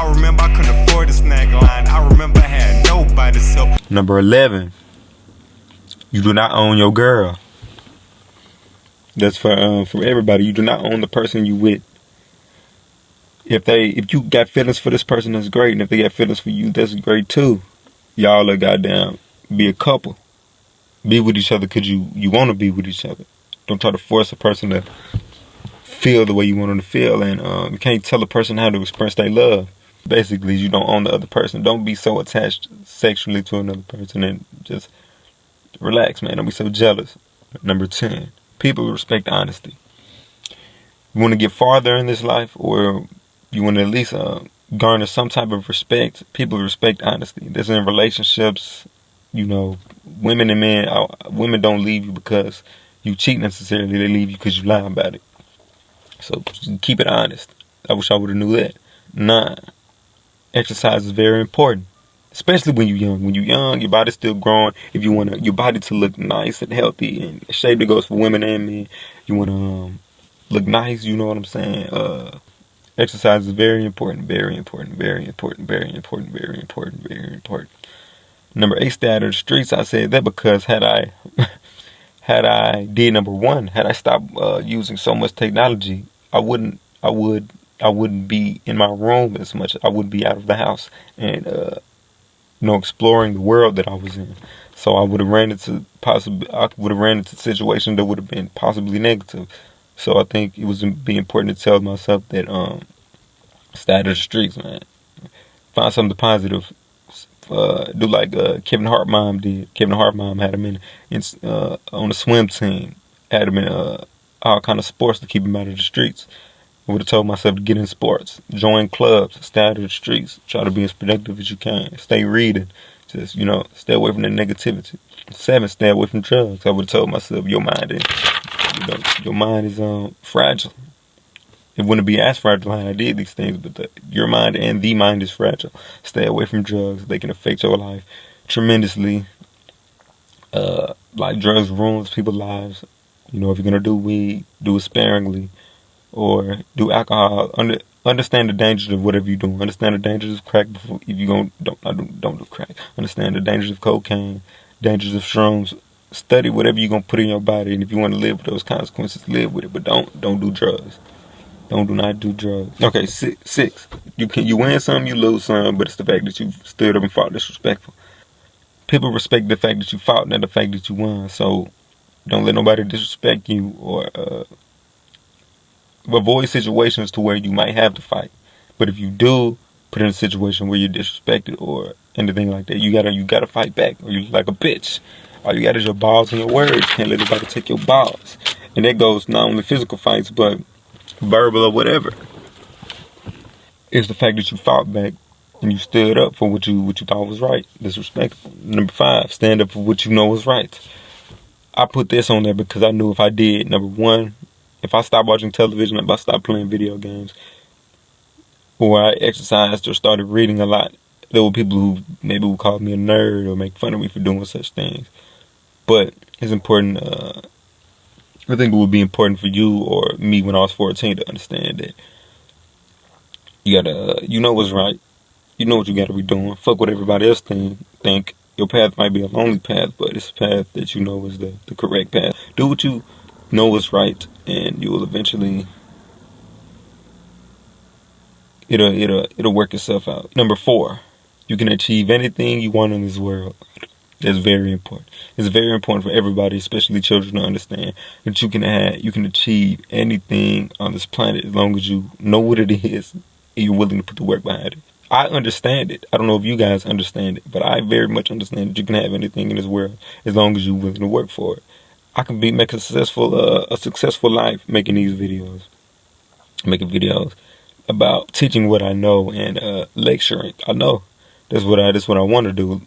I remember I couldn't afford a snack line. I remember I had nobody's help. Number 11, you do not own your girl. That's for everybody. You do not own the person you with. If you got feelings for this person, that's great. And if they got feelings for you, that's great too. Y'all are goddamn be a couple. Be with each other because you want to be with each other. Don't try to force a person to feel the way you want them to feel. And you can't tell a person how to express their love. Basically, you don't own the other person. Don't be so attached sexually to another person, and just relax, man. Don't be so jealous. Number 10, people respect honesty. You want to get farther in this life, or you want to at least garner some type of respect. People respect honesty. This is in relationships. You know, women and men. Women don't leave you because you cheat necessarily. They leave you because you lie about it. So keep it honest. I wish I would have knew that. 9, exercise is very important, especially when you're young. When you're young, your body's still growing. If you want your body to look nice and healthy and shape, that goes for women and men. You want to look nice. You know what I'm saying? Exercise is very important. Very important. Very important. Very important. Very important. Very important. Number 8, stay out of the streets. I said that because had I did number 1, had I stopped using so much technology, I wouldn't be in my room as much. I would be out of the house and exploring the world that I was in. So I would have ran into situations that would have been possibly negative. So I think it would be important to tell myself that stay out of the streets, man. Find something positive. Do like Kevin Hart mom did. Kevin Hart mom had him on the swim team. Had him in all kind of sports to keep him out of the streets. I would have told myself to get in sports, join clubs, stay out of the streets, try to be as productive as you can, stay reading, just stay away from the negativity. 7, stay away from drugs. I would have told myself your mind is fragile. It wouldn't be as fragile had I did these things, but your mind and the mind is fragile. Stay away from drugs. They can affect your life tremendously. Like drugs ruins people's lives. If you're gonna do weed, do it sparingly, or do alcohol. Understand the dangers of whatever you're doing. Understand the dangers of crack. If you don't do crack. Understand the dangers of cocaine, dangers of shrooms. Study whatever you're gonna put in your body, and if you want to live with those consequences, live with it. But don't do drugs. Do not do drugs. Okay, 6. You win some, you lose some, but it's the fact that you stood up and fought disrespectful. People respect the fact that you fought, not the fact that you won. So don't let nobody disrespect you, or avoid situations to where you might have to fight. But if you do put in a situation where you're disrespected or anything like that, you gotta fight back, or you're like a bitch. All you got is your balls and your words. Can't let anybody take your balls. And that goes not only physical fights, but verbal or whatever. It's the fact that you fought back and you stood up for what you thought was right. Disrespectful. Number 5, stand up for what you know was right. I put this on there because I knew if I did, number 1, if I stopped watching television, if I stopped playing video games, or I exercised or started reading a lot, there were people who maybe would call me a nerd or make fun of me for doing such things. But it's important. I think it would be important for you or me when I was 14 to understand that you gotta, what's right. You know what you gotta be doing. Fuck what everybody else think. Your path might be a lonely path, but it's a path that you know is the correct path. Do what you know is right, and you will eventually. It'll work itself out. Number 4, you can achieve anything you want in this world. That's very important. It's very important for everybody, especially children, to understand that you can achieve anything on this planet as long as you know what it is and you're willing to put the work behind it. I understand it. I don't know if you guys understand it, but I very much understand that you can have anything in this world as long as you're willing to work for it. I can make a successful life making these videos, making videos about teaching what I know and lecturing. I know that's what I want to do.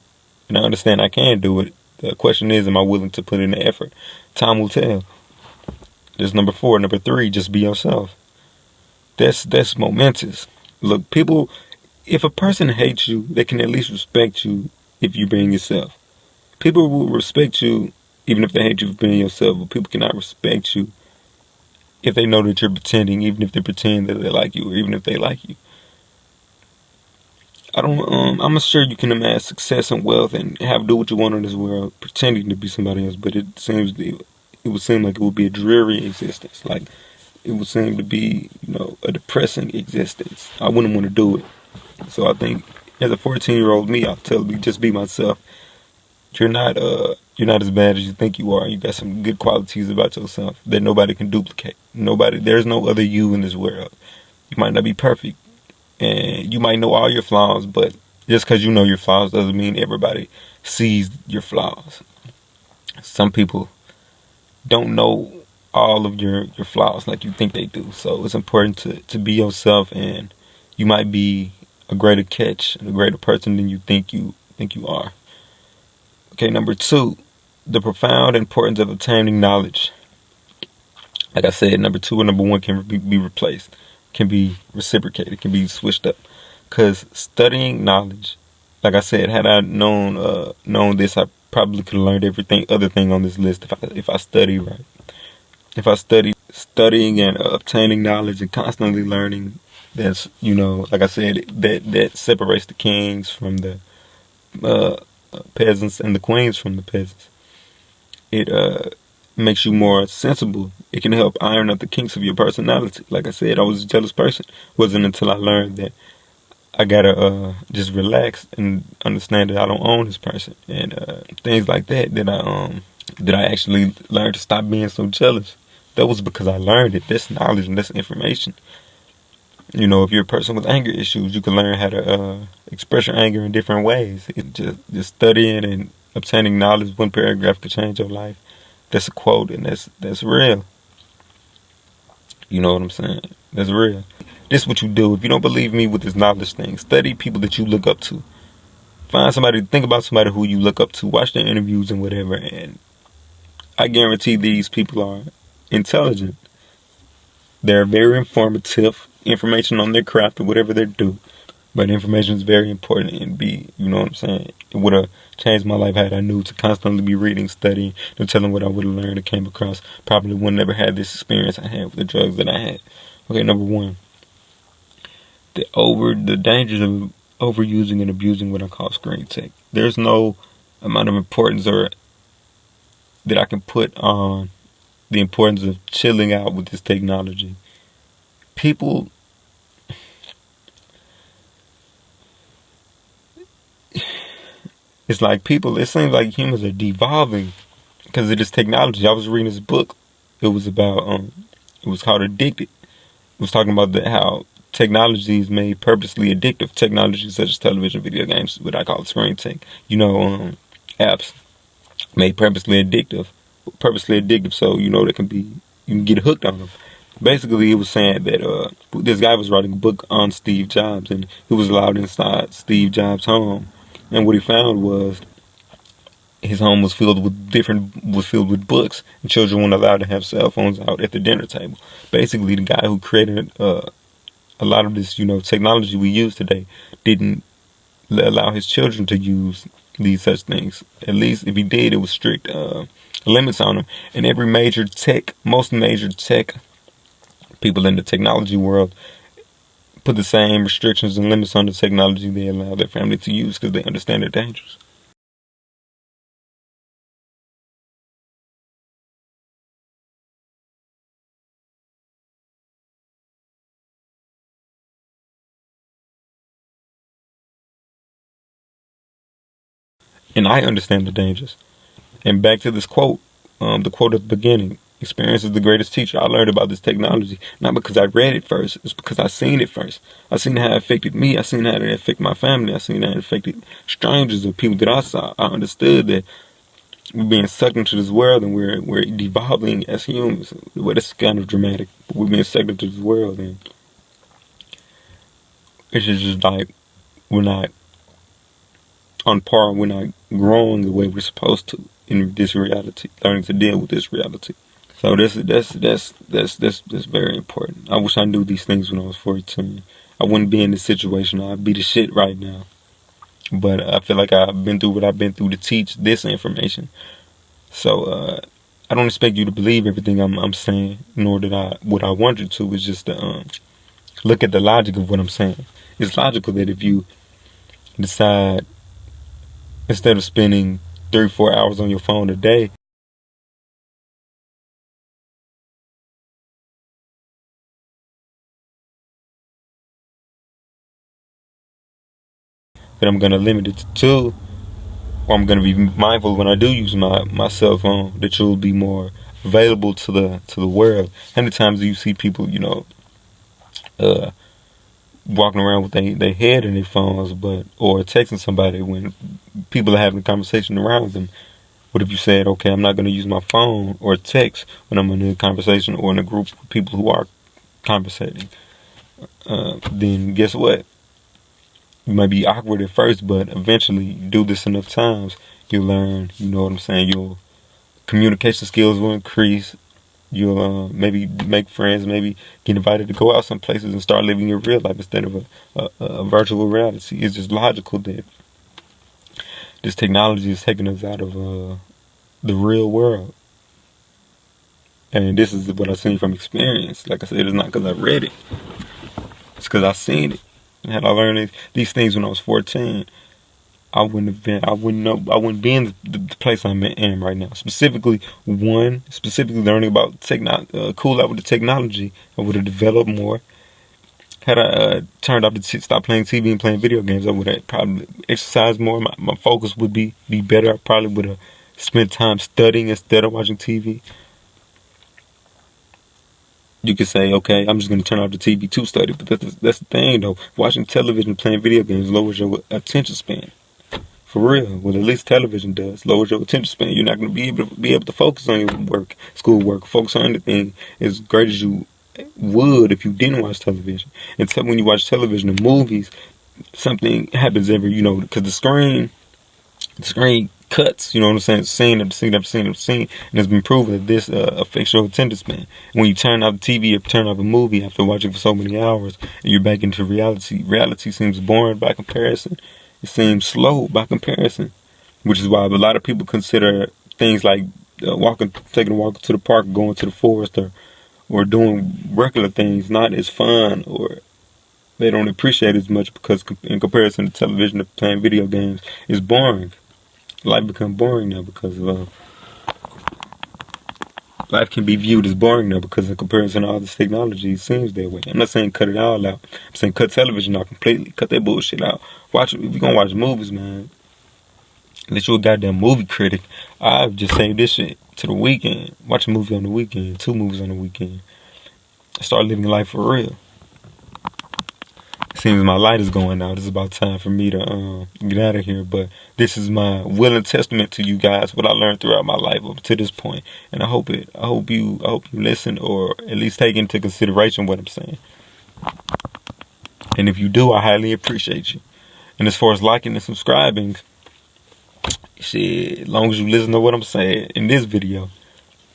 And I understand I can do it. The question is, am I willing to put in the effort? Time will tell. That's number 4. Number 3, just be yourself. That's momentous. Look, people, if a person hates you, they can at least respect you if you being yourself. People will respect you even if they hate you for being yourself, but people cannot respect you if they know that you're pretending, even if they pretend that they like you, or even if they like you. I'm sure you can amass success and wealth and do what you want in this world, pretending to be somebody else. But it would seem like it would be a dreary existence. Like it would seem to be, a depressing existence. I wouldn't want to do it. So I think as a 14-year-old me, I'll tell me just be myself. You're not as bad as you think you are. You got some good qualities about yourself that nobody can duplicate. There's no other you in this world. You might not be perfect, and you might know all your flaws, but just because you know your flaws doesn't mean everybody sees your flaws. Some people don't know all of your flaws like you think they do. So it's important to be yourself, and you might be a greater catch and a greater person than you think you are. Okay, number 2, the profound importance of obtaining knowledge. Like I said, number 2 and number 1 can be replaced, can be reciprocated, can be switched up. Because studying knowledge, like I said, had I known this, I probably could have learned other thing on this list if I study right. If I studying and obtaining knowledge and constantly learning, that's, like I said, that separates the kings from the peasants and the queens from the peasants. It makes you more sensible. It can help iron out the kinks of your personality. Like I said, I was a jealous person. It wasn't until I learned that I gotta just relax and understand that I don't own this person, and things like that I actually learned to stop being so jealous. That was because I learned it. That's knowledge and that's information. If you're a person with anger issues, you can learn how to express your anger in different ways. Just studying and obtaining knowledge, one paragraph could change your life. That's a quote, and that's real. You know what I'm saying? That's real. This is what you do. If you don't believe me with this knowledge thing, study people that you look up to. Think about somebody who you look up to. Watch their interviews and whatever, and I guarantee these people are intelligent. They're very informative. Information on their craft or whatever they do. But information is very important, and you know what I'm saying? It would have changed my life had I knew to constantly be reading, studying, and telling what I would have learned or came across. Probably would never had this experience I had with the drugs that I had. Okay, number 1. The dangers of overusing and abusing what I call screen tech. There's no amount of importance that I can put on the importance of chilling out with this technology. People, it seems like humans are devolving because of this technology. I was reading this book. It was about, it was called Addicted. It was talking about how technology is made purposely addictive. Technology such as television, video games, what I call screen tech. Apps made purposely addictive. So, you can get hooked on them. Basically, it was saying that this guy was writing a book on Steve Jobs, and he was allowed inside Steve Jobs' home. And what he found was his home was filled with books, and children weren't allowed to have cell phones out at the dinner table. Basically, the guy who created a lot of this, technology we use today, didn't allow his children to use these such things. At least if he did, it was strict limits on them. And most major tech people in the technology world put the same restrictions and limits on the technology they allow their family to use because they understand their dangers. And I understand the dangers. And back to this quote, the quote at the beginning, experience is the greatest teacher. I learned about this technology, not because I read it first, it's because I seen it first. I seen how it affected me, I seen how it affected my family, I seen how it affected strangers or people that I saw. I understood that we're being sucked into this world and we're devolving as humans. Well, that's kind of dramatic, but we're being sucked into this world, and it's just like we're not on par, we're not growing the way we're supposed to in this reality, learning to deal with this reality. So that's very important. I wish I knew these things when I was 14. I wouldn't be in this situation. I'd be the shit right now. But I feel like I've been through what I've been through to teach this information. So I don't expect you to believe everything I'm saying, nor what I want you to. Is just to look at the logic of what I'm saying. It's logical that if you decide, instead of spending 3-4 hours on your phone a day, that I'm gonna limit it to 2, or I'm gonna be mindful when I do use my cell phone, that you'll be more available to the world. How many times do you see people, uh, walking around with their head in their phones, or texting somebody when people are having a conversation around them? What if you said, okay, I'm not going to use my phone or text when I'm in a conversation or in a group of people who are conversating? Then guess what? You might be awkward at first, but eventually you do this enough times, you'll learn, you know what I'm saying? Your communication skills will increase. You'll maybe make friends, maybe get invited to go out some places and start living your real life instead of a virtual reality. It's just logical that this technology is taking us out of the real world. And this is what I've seen from experience. Like I said, it's not because I read it. It's because I seen it. And had I learned these things when I was 14, I wouldn't be in the place I'm in right now. Specifically learning about cool out with the technology. I would have developed more. Had I turned off stopped playing TV and playing video games, I would have probably exercised more. My focus would be better. I probably would have spent time studying instead of watching TV. You could say, okay, I'm just going to turn off the TV to study. But that's the thing, though. Watching television, playing video games lowers your attention span. For real. Well, at least television does. Lowers your attention span. You're not going to be able to focus on your work, schoolwork, focus on anything as great as you would if you didn't watch television. And when you watch television and movies, something happens because the screen cuts, you know what I'm saying, scene after scene after scene after scene, and it's been proven that this affects your attention span. When you turn off the TV or turn off a movie after watching for so many hours, and you're back into reality seems boring by comparison. It seems slow by comparison, which is why a lot of people consider things like taking a walk to the park, going to the forest, or doing regular things not as fun, or they don't appreciate as much because in comparison to television or playing video games, it's boring. Life become boring now because of life can be viewed as boring now because in comparison to all this technology, it seems that way. I'm not saying cut it all out. I'm saying cut television out completely. Cut that bullshit out. If you're gonna watch movies, man, unless you're a goddamn movie critic, I've just saved this shit to the weekend. Watch a movie on the weekend, 2 movies on the weekend. Start living life for real. Seems my light is going out. It's about time for me to get out of here. But this is my willing testament to you guys, what I learned throughout my life up to this point. And I hope you listen, or at least take into consideration what I'm saying. And if you do, I highly appreciate you. And as far as liking and subscribing, shit, as long as you listen to what I'm saying in this video,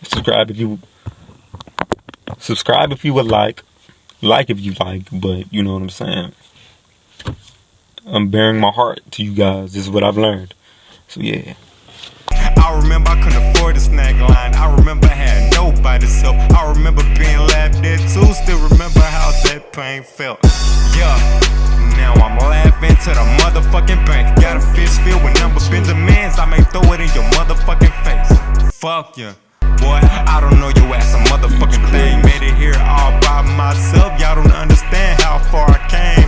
subscribe if you would like if you like, but you know what I'm saying. I'm bearing my heart to you guys. This is what I've learned. So yeah. I remember I couldn't afford a snack line. I remember I had nobody's help. I remember being laughed at too. Still remember how that pain felt. Yeah. Now I'm laughing to the motherfucking bank. Got a fist filled with number Benjamins. I may throw it in your motherfucking face. Fuck ya. Boy, I don't know your ass a motherfucking thing. Made it here all by myself. Y'all don't understand how far I came.